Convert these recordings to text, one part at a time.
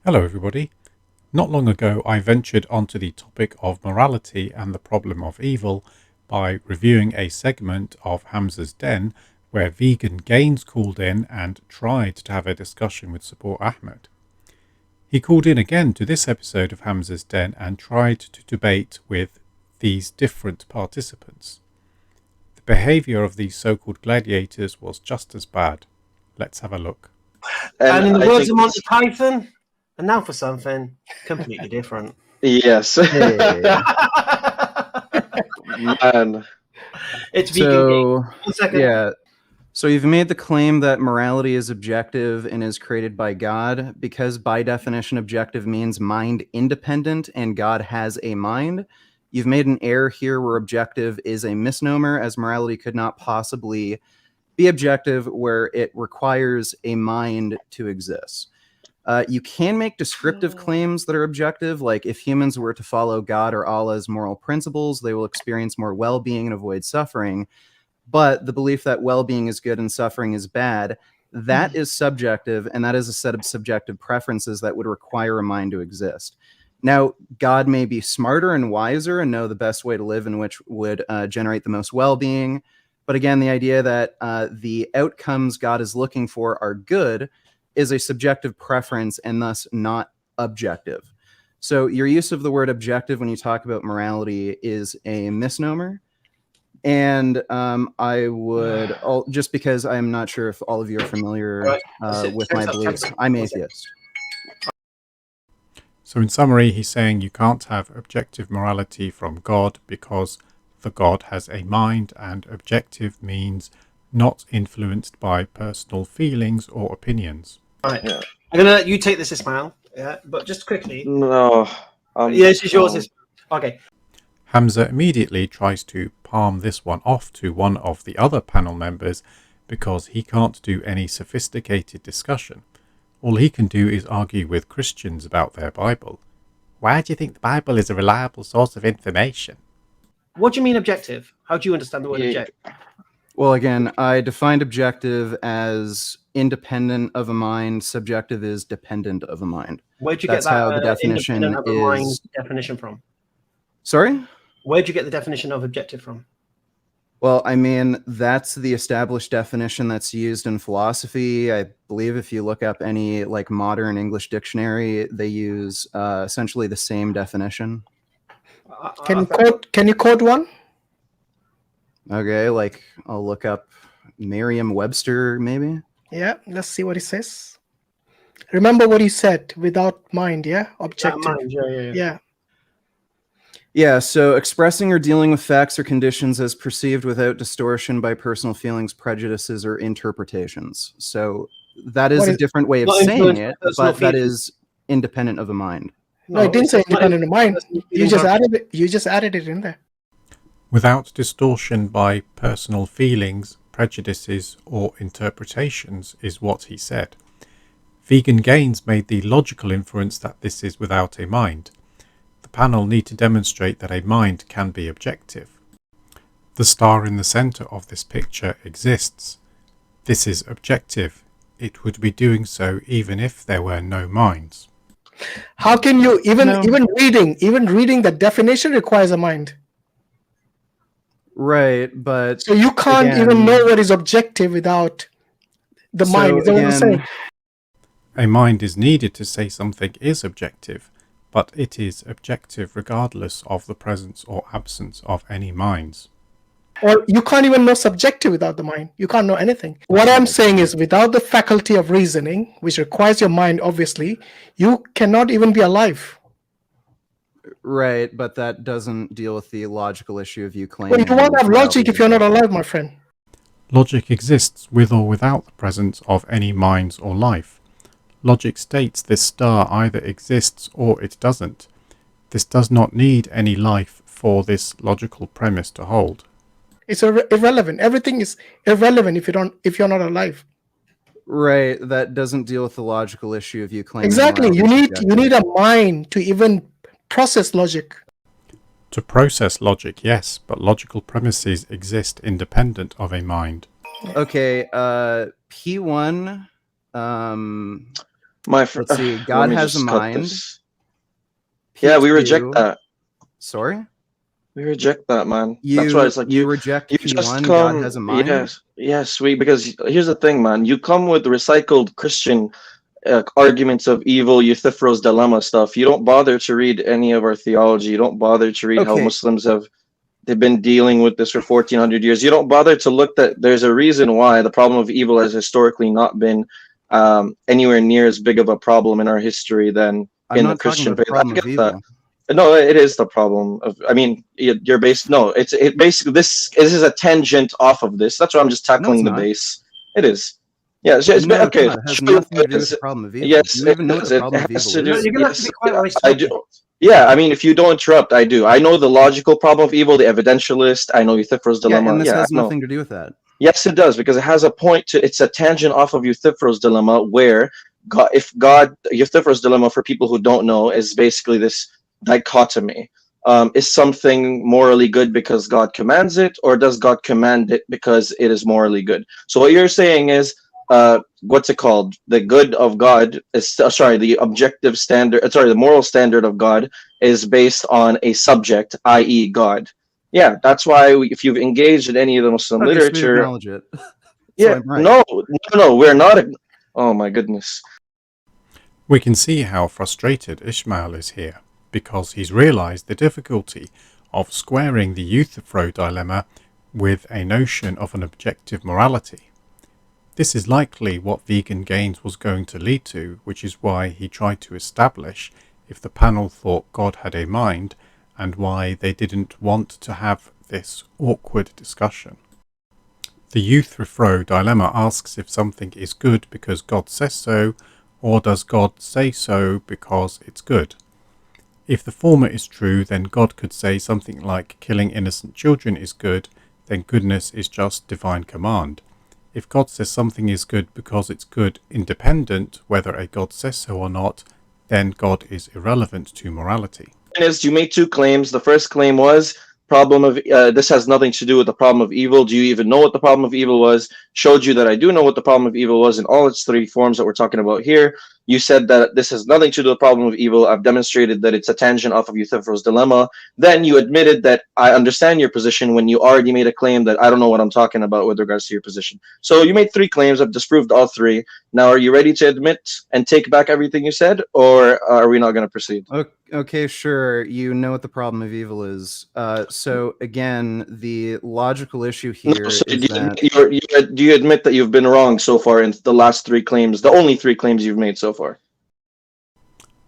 Hello everybody. Not long ago I ventured onto the topic of morality and the problem of evil by reviewing a segment of Hamza's Den where Vegan Gaines called in and tried to have a discussion with Support Ahmed. He called in again to this episode of Hamza's Den and tried to debate with these different participants. The behaviour of these so-called gladiators was just as bad. Let's have a look. And in the I words think of Monty Python, and now for something completely different. yes, man. It's vegan game. So, 1 second. yeah. So you've made the claim that morality is objective and is created by God because by definition objective means mind independent and God has a mind. You've made an error here where objective is a misnomer, as morality could not possibly be objective where it requires a mind to exist. You can make descriptive claims that are objective, like if humans were to follow God or Allah's moral principles, they will experience more well-being and avoid suffering. But the belief that well-being is good and suffering is bad, that is subjective, and that is a set of subjective preferences that would require a mind to exist. Now, God may be smarter and wiser and know the best way to live in which would generate the most well-being. But again, the idea that the outcomes God is looking for are good is a subjective preference and thus not objective. So your use of the word objective when you talk about morality is a misnomer. And I would, just because I'm not sure if all of you are familiar with my beliefs, I'm atheist. So in summary, he's saying you can't have objective morality from God because the God has a mind, and objective means not influenced by personal feelings or opinions. Right. Yeah. I'm gonna let you take this, Ismail. Yeah, but just quickly. No. Yes, it's yours. Okay. Hamza immediately tries to palm this one off to one of the other panel members because he can't do any sophisticated discussion. All he can do is argue with Christians about their Bible. Why do you think the Bible is a reliable source of information? What do you mean objective? How do you understand the word objective? Well, again, I defined objective as independent of a mind. Subjective is dependent of a mind. Where'd you That's get that how the definition independent of a mind is. definition from? Sorry? Where'd you get the definition of objective from? Well, I mean, that's the established definition that's used in philosophy. I believe if you look up any like modern English dictionary, they use essentially the same definition. Can you quote one? Okay, like I'll look up Merriam-Webster, maybe. Yeah, let's see what it says. Remember what you said, without mind, yeah? Objective. Mind, yeah. Yeah, so expressing or dealing with facts or conditions as perceived without distortion by personal feelings, prejudices, or interpretations. So that is a different way of saying it, but that is independent of a mind. No, it didn't say independent of mind. You just added it in there. Without distortion by personal feelings, prejudices, or interpretations is what he said. Vegan Gaines made the logical inference that this is without a mind. The panel need to demonstrate that a mind can be objective. The star in the centre of this picture exists. This is objective. It would be doing so even if there were no minds. How can you even reading the definition requires a mind? Right, but so you can't even know what is objective without the mind. Is that what I'm saying? A mind is needed to say something is objective, but it is objective regardless of the presence or absence of any minds. Or you can't even know subjective without the mind. You can't know anything. What I'm saying is, without the faculty of reasoning, which requires your mind, obviously, you cannot even be alive. Right, but that doesn't deal with the logical issue of you claiming. Well, you won't have logic if you're not alive, my friend. Logic exists with or without the presence of any minds or life. Logic states this star either exists or it doesn't. This does not need any life for this logical premise to hold. It's irrelevant. Everything is irrelevant if you're not alive. Right, that doesn't deal with the logical issue of you claiming. Exactly. You need a mind to even process logic. To process logic, yes, but logical premises exist independent of a mind. Okay, P1, Let's see. God has a mind. Yeah, we reject P2 that. Sorry? We reject that, man. That's why it's like you reject you P1, just God come. has a mind? Yes, because here's the thing, man. You come with recycled Christian arguments of evil, Euthyphro's dilemma stuff. You don't bother to read any of our theology. You don't bother to read how Okay. Muslims they've been dealing with this for 1400 years. You don't bother to look that there's a reason why the problem of evil has historically not been anywhere near as big of a problem in our history than I'm in not the Christian talking about the faith. problem I of get evil. that. No, it is the problem of. I mean, you're based. No, it basically this is a tangent off of this. That's why I'm just tackling the not. base. It is. Yeah, so it's No, okay. it's not. It has nothing to do with the problem of evil. Yes, Do you even know what does. the problem of It has evil to is? do. You're gonna have to be quiet while he's I talking. do. Yeah, I mean, if you don't interrupt, I do. I know the logical problem of evil, the evidentialist. I know Euthyphro's Yeah, dilemma. and this has no. nothing to do with that. Yes, it does, because it has a point to. It's a tangent off of Euthyphro's dilemma, where Euthyphro's dilemma, for people who don't know, is basically this dichotomy. Is something morally good because God commands it, or does God command it because it is morally good? So what you're saying is, what's it called? The good of God is the objective standard. The moral standard of God is based on a subject, i.e., God. Yeah, that's why if you've engaged in any of the Muslim Okay, so we literature, acknowledge it. So yeah, I'm right. no, we're not. Oh my goodness. We can see how frustrated Ishmael is here, because he's realized the difficulty of squaring the Euthyphro dilemma with a notion of an objective morality. This is likely what Vegan Gains was going to lead to, which is why he tried to establish if the panel thought God had a mind, and why they didn't want to have this awkward discussion. The Euthyphro dilemma asks if something is good because God says so, or does God say so because it's good? If the former is true, then God could say something like killing innocent children is good, then goodness is just divine command. If God says something is good because it's good independent, whether a God says so or not, then God is irrelevant to morality. Is you made two claims. The first claim was problem of this has nothing to do with the problem of evil. Do you even know what the problem of evil was? Showed you that I do know what the problem of evil was in all its three forms that we're talking about here. You said that this has nothing to do with the problem of evil. I've demonstrated that it's a tangent off of Euthyphro's dilemma. Then you admitted that I understand your position when you already made a claim that I don't know what I'm talking about with regards to your position. So you made three claims. I've disproved all three. Now, are you ready to admit and take back everything you said, or are we not going to proceed? Okay, sure. You know what the problem of evil is. So again, the logical issue here is that... Do you admit that you've been wrong so far in the last three claims, the only three claims you've made so far?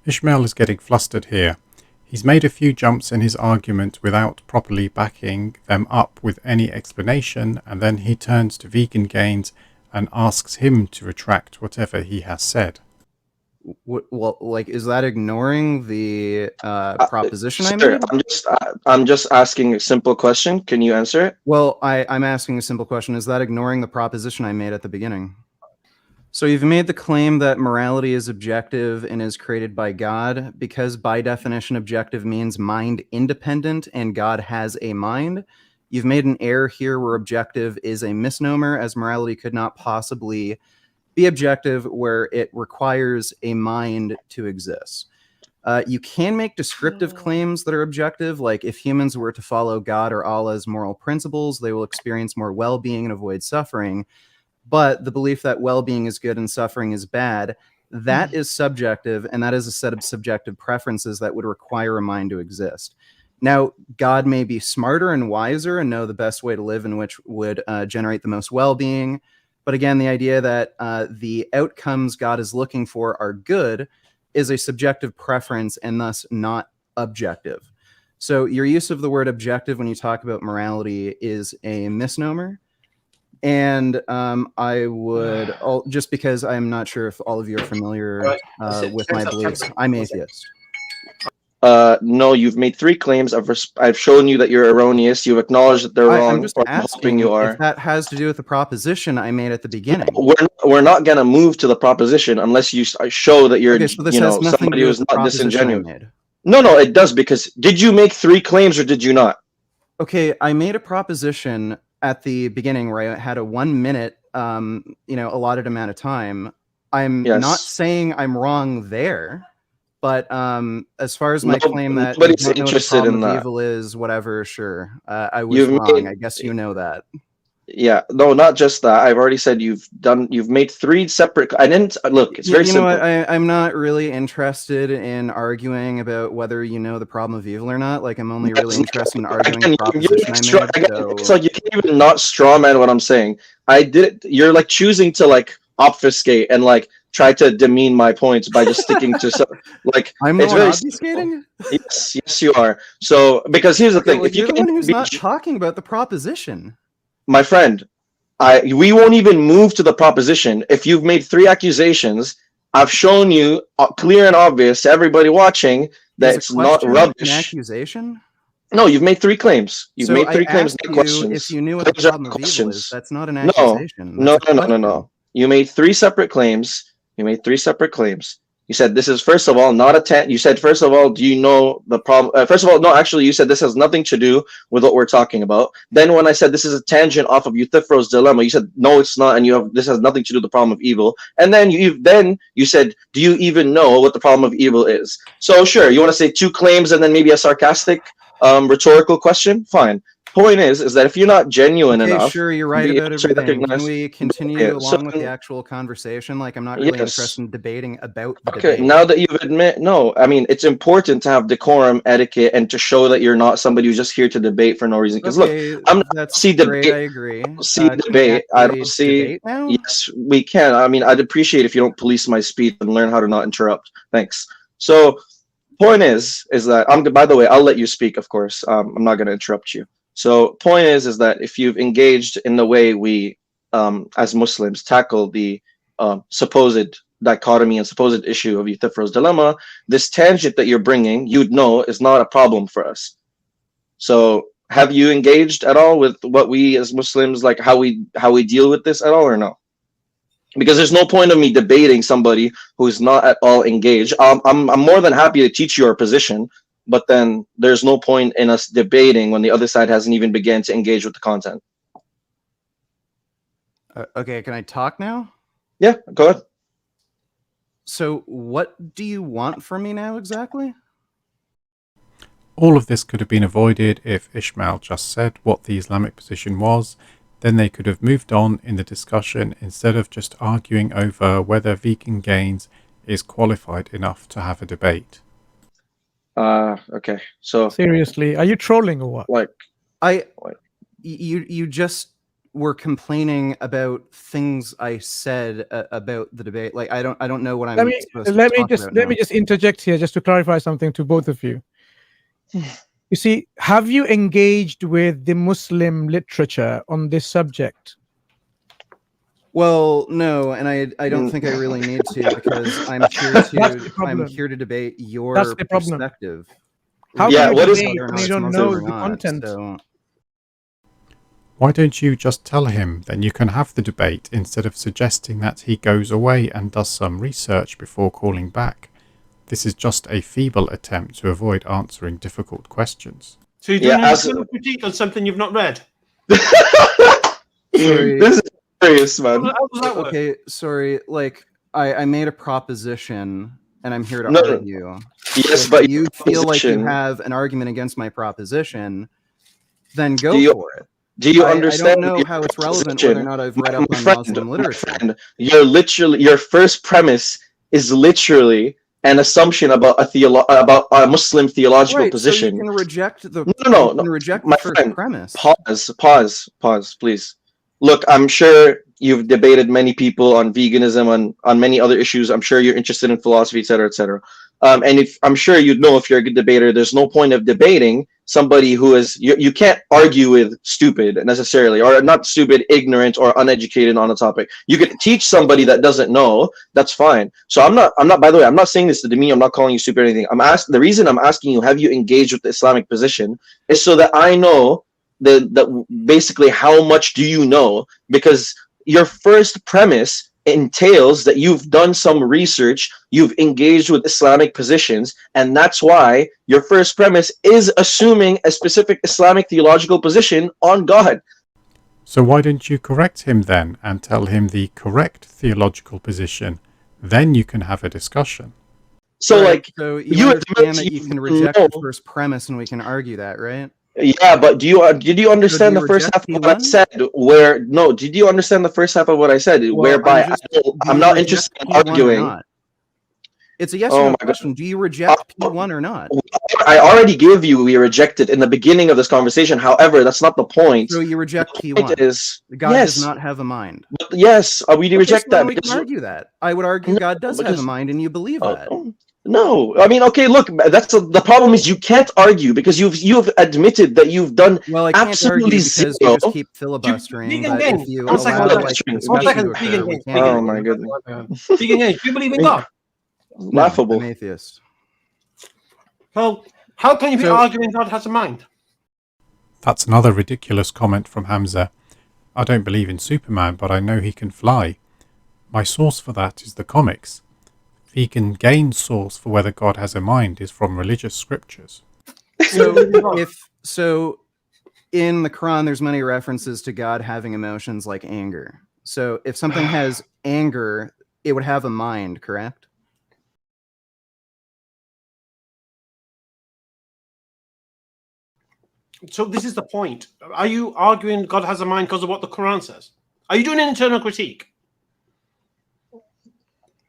Ishmael is getting flustered here. He's made a few jumps in his argument without properly backing them up with any explanation, and then he turns to Vegan Gains and asks him to retract whatever he has said. Well, like, is that ignoring the proposition I Sir, made? I'm just asking a simple question. Can you answer it? Well, I'm asking a simple question. Is that ignoring the proposition I made at the beginning? So you've made the claim that morality is objective and is created by God, because by definition objective means mind independent and God has a mind. You've made an error here where objective is a misnomer, as morality could not possibly be objective, where it requires a mind to exist. You can make descriptive claims that are objective, like if humans were to follow God or Allah's moral principles, they will experience more well-being and avoid suffering. But the belief that well-being is good and suffering is bad, that is subjective, and that is a set of subjective preferences that would require a mind to exist. Now, God may be smarter and wiser and know the best way to live in which would generate the most well-being. But again, the idea that the outcomes God is looking for are good is a subjective preference and thus not objective. So your use of the word objective when you talk about morality is a misnomer. And I would, just because I'm not sure if all of you are familiar with my beliefs, I'm atheist. No, you've made three claims. I've shown you that you're erroneous. You've acknowledged that they're wrong. I'm just asking you are. if that has to do with the proposition I made at the beginning. We're not going to move to the proposition unless you show that you're, so this has nothing somebody to do who's with the not proposition disingenuous. I made. No, it does, because did you make three claims or did you not? Okay, I made a proposition at the beginning where I had a 1 minute, allotted amount of time. I'm Yes. not saying I'm wrong there, but as far as my claim that you Nobody's don't know what the interested problem in of that. evil is, whatever, sure. I was You've wrong. made- I guess you know that. Yeah, no, not just that. I've already said you've made 3 separate. I didn't look. It's very You know simple. what? I'm not really interested in arguing about whether you know the problem of evil or not. Like, I'm only really interested in arguing the proposition I made. It's like you can't even not straw man what I'm saying. I did it. You're like choosing to like obfuscate and like try to demean my points by just sticking to some like. I'm the it's one very obfuscating? yes, you are. So because here's the thing, Well, if you you're the can one who's be- not talking about the proposition. my friend, we won't even move to the proposition if you've made 3 accusations. I've shown you clear and obvious to everybody watching that it's not An rubbish. accusation? No, you've made 3 claims. You've So mame 3 I claims, asked not you questions. if you knew what the Claims are problem of evil questions. is. That's not an No, accusation. no, That's a no. question. You made 3 separate claims. You made 3 separate claims. You said this is first of all not a you said first of all, do you know the problem? First of all, no, actually, you said this has nothing to do with what we're talking about. Then when I said this is a tangent off of Euthyphro's dilemma, you said no, it's not, and this has nothing to do with the problem of evil. And then you said, do you even know what the problem of evil is? So sure, you want to say 2 claims and then maybe a sarcastic, rhetorical question? Fine. Point is that if you're not genuine Okay, enough, sure, you're right be about able to everything. Can recognize- we continue Yeah, so- along with the actual conversation? Like, I'm not really Yes. interested in debating about the Okay, debate. now that you've no, I mean, it's important to have decorum, etiquette, and to show that you're not somebody who's just here to debate for no reason. Because Okay, look, I'm not that's see great. debate. I agree. See Can we debate. I actually don't see. debate now? Yes, we can. I mean, I'd appreciate if you don't police my speech and learn how to not interrupt. Thanks. So, point is that by the way, I'll let you speak. Of course, I'm not going to interrupt you. So, point is that if you've engaged in the way we, as Muslims, tackle the supposed dichotomy and supposed issue of Euthyphro's dilemma, this tangent that you're bringing, you'd know, is not a problem for us. So, have you engaged at all with what we as Muslims, like how we deal with this at all, or no? Because there's no point of me debating somebody who's not at all engaged. I'm more than happy to teach your position, but then there's no point in us debating when the other side hasn't even begun to engage with the content. Okay, can I talk now? Yeah, go ahead. So, what do you want from me now exactly? All of this could have been avoided if Ishmael just said what the Islamic position was. Then they could have moved on in the discussion instead of just arguing over whether Vegan Gains is qualified enough to have a debate. Okay. So Seriously, are you trolling or what? like You just were complaining about things I said about the debate. Like, I don't know what I'm supposed to let me talk just about let now. me just interject here just to clarify something to both of you. You see, have you engaged with the Muslim literature on this subject? Well, no, and I don't think I really need to, because I'm here That's the to problem. debate your That's the problem. perspective. How Yeah, can you what is- debate whether or when not you it's don't Muslim know or the not, content? so- Why don't you just tell him, then you can have the debate instead of suggesting that he goes away and does some research before calling back. This is just a feeble attempt to avoid answering difficult questions. So you're doing Yeah, an as- Islamic critique on something you've not read? Sorry. This is serious, man. How does that work? Okay, sorry. Like, I made a proposition, and I'm here to No, argue. Yes, If but you your feel like you position- have an argument against my proposition, then go Do you- for it. Do you I understand? don't know your how it's relevant position? whether or not I've read up My on friend, Muslim my literature. friend, your first premise is literally an assumption about about a Muslim theological Right, position. so you can reject the No, you can reject my the first friend, premise. Pause, please. Look, I'm sure you've debated many people on veganism, on many other issues. I'm sure you're interested in philosophy, et cetera, et cetera. And if I'm sure you'd know if you're a good debater, there's no point of debating somebody who is you can't argue with stupid necessarily, or not stupid, ignorant, or uneducated on a topic. You could teach somebody that doesn't know. That's fine. So I'm not. By the way, I'm not saying this to demean. I'm not calling you stupid or anything. The reason I'm asking you, have you engaged with the Islamic position, is so that I know that basically how much do you know, because your first premise entails that you've done some research, you've engaged with Islamic positions, and that's why your first premise is assuming a specific Islamic theological position on God. So why don't you correct him then and tell him the correct theological position? Then you can have a discussion. So Right, like so you you understand admit that you you can reject know. the first premise, and we can argue that, right? Yeah, but did you understand you the first reject half of what I P1? said? Did you understand the first half of what I said? Well, Whereby do I'm you not reject interested in P1 or arguing. not? It's a yes or Oh no my god. question. Do you reject P1 or not? I already gave you we rejected in the beginning of this conversation. However, that's not the point. So you reject The point P1. is God does yes, not have a mind. yes, we Okay, reject so then that we can because argue that. I would argue no, God does have a because mind, and you believe that. no. I mean, okay, look, the problem is you can't argue because you've admitted that you've done Well, I can't argue absolutely because you zero. just keep filibustering. Vegan But Gains, if you one second, allow one like second. One discussion to Vegan occur, we Gains, can. Oh my goodness. Vegan Gains, do you believe in God? No, Laughable. I'm atheist. So, how can you be So- arguing God has a mind? That's another ridiculous comment from Hamza. I don't believe in Superman, but I know he can fly. My source for that is the comics. Vegan Gain's source for whether God has a mind is from religious scriptures. So in the Quran, there's many references to God having emotions like anger. So if something has anger, it would have a mind, correct? So this is the point. Are you arguing God has a mind because of what the Quran says? Are you doing an internal critique?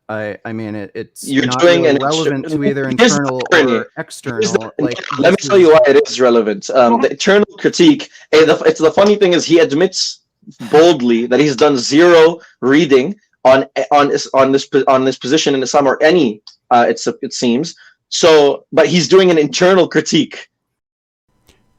I mean, it's You're not doing really an relevant to either here's the internal irony. or external. Like, Let me tell you why it is relevant. The internal critique. It's the funny thing is he admits boldly that he's done zero reading on this position in Islam or any. It seems so, but he's doing an internal critique.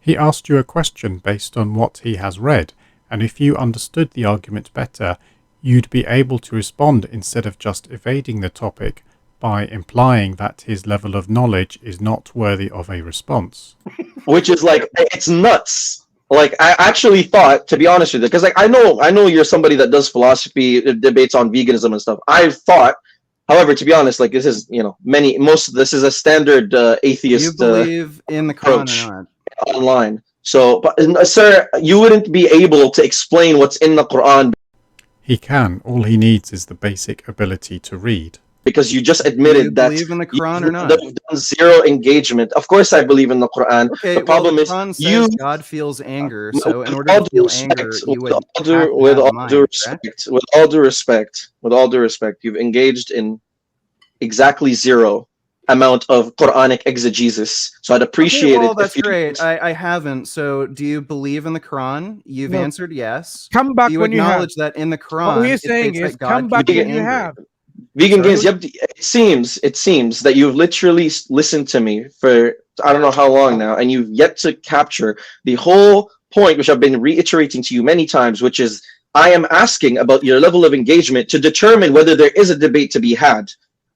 He asked you a question based on what he has read, and if you understood the argument better, you'd be able to respond instead of just evading the topic by implying that his level of knowledge is not worthy of a response. Which is like, it's nuts. Like, I actually thought, to be honest with you, because like I know you're somebody that does philosophy debates on veganism and stuff. I thought, however, to be honest, like this is this is a standard atheist. Do you believe in the Quran or not? Online. So, but sir, you wouldn't be able to explain what's in the Quran. He can. All he needs is the basic ability to read. Because you just admitted that believe in the Quran or not? You've done zero engagement. Of course, I believe in the Quran. Okay, the problem the is Quran says God feels anger. So in order all to due feel anger, respect, you would with all due respect, you've engaged in exactly zero amount of Quranic exegesis. So I'd appreciate well, it. that's great. I haven't. So do you believe in the Quran? You've answered yes. Come back do you when you have. acknowledge that in the Quran, What we're saying is, come back when you have. Vegan Games, it seems that you've literally listened to me for I don't know how long now, and you've yet to capture the whole point, which I've been reiterating to you many times, which is I am asking about your level of engagement to determine whether there is a debate to be had.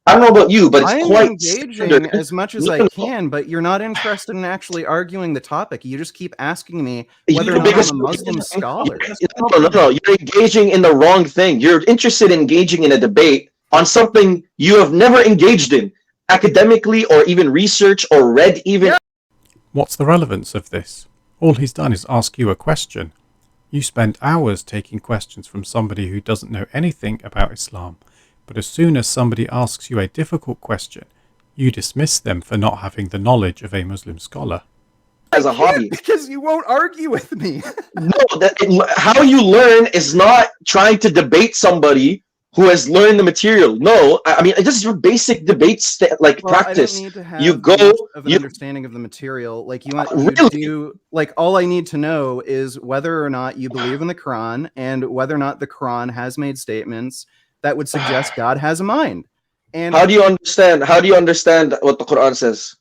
I don't know about you, but it's quite engaging standard. as much as I can, but you're not interested in actually arguing the topic. You just keep asking me whether or not I'm a Muslim scholar. No, you're engaging in the wrong thing. You're interested in engaging in a debate on something you have never engaged in, academically or even research or read even. Yeah. What's the relevance of this? All he's done is ask you a question. You spend hours taking questions from somebody who doesn't know anything about Islam. But as soon as somebody asks you a difficult question, you dismiss them for not having the knowledge of a Muslim scholar. As a hobby. Because you won't argue with me. No, how you learn is not trying to debate somebody who has learned the material. No, I mean, this is your basic debate practice. I don't need to have you go of an understanding of the material. Like like all I need to know is whether or not you believe in the Quran and whether or not the Quran has made statements that would suggest God has a mind. And how do you understand what the Quran says?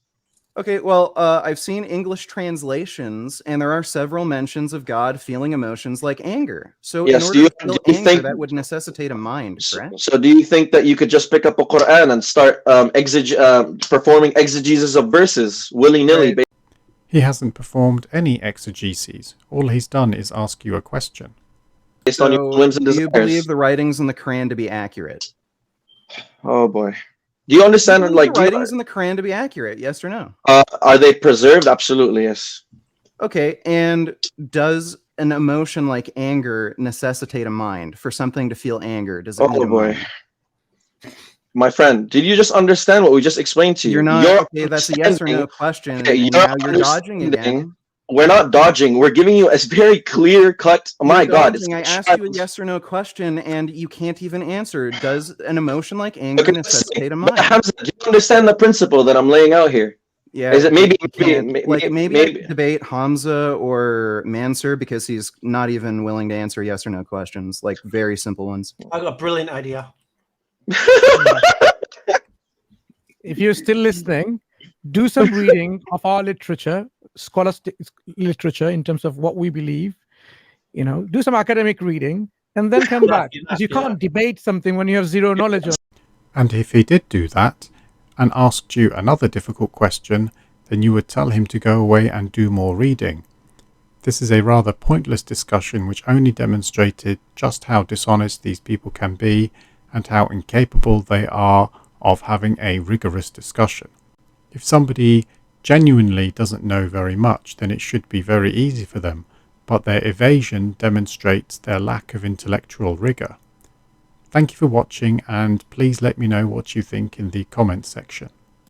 Okay, well, I've seen English translations, and there are several mentions of God feeling emotions like anger. So yes, in order to feel anger, that would necessitate a mind, correct? So do you think that you could just pick up a Quran and start performing exegesis of verses willy-nilly? Right. He hasn't performed any exegeses. All he's done is ask you a question. Based on your whims and desires. Do you believe the writings in the Quran to be accurate? Oh boy. Do you understand the writings in the Quran to be accurate? Yes or no? Are they preserved? Absolutely, yes. Okay, and does an emotion like anger necessitate a mind for something to feel anger? Does it need a mind? My friend, did you just understand what we just explained to you? You're not. Your Okay, that's a yes or no understanding- question, okay, and your now you're dodging understanding- again. We're not dodging. We're giving you a very clear cut. Oh my You're God! It's dodging. I asked you a yes or no question, and you can't even answer. Does an emotion like anger Okay, necessitate a but mind? Hamza, do you understand the principle that I'm laying out here? Yeah. Is it maybe you can't. maybe maybe I could debate Hamza or Mansur because he's not even willing to answer yes or no questions, like very simple ones. I got a brilliant idea. If you're still listening, do some reading of our literature, scholastic literature in terms of what we believe. Do some academic reading and then come back, because you can't debate something when you have zero knowledge of. And if he did do that and asked you another difficult question, then you would tell him to go away and do more reading. This is a rather pointless discussion which only demonstrated just how dishonest these people can be and how incapable they are of having a rigorous discussion. If somebody genuinely doesn't know very much, then it should be very easy for them, but their evasion demonstrates their lack of intellectual rigor. Thank you for watching, and please let me know what you think in the comments section.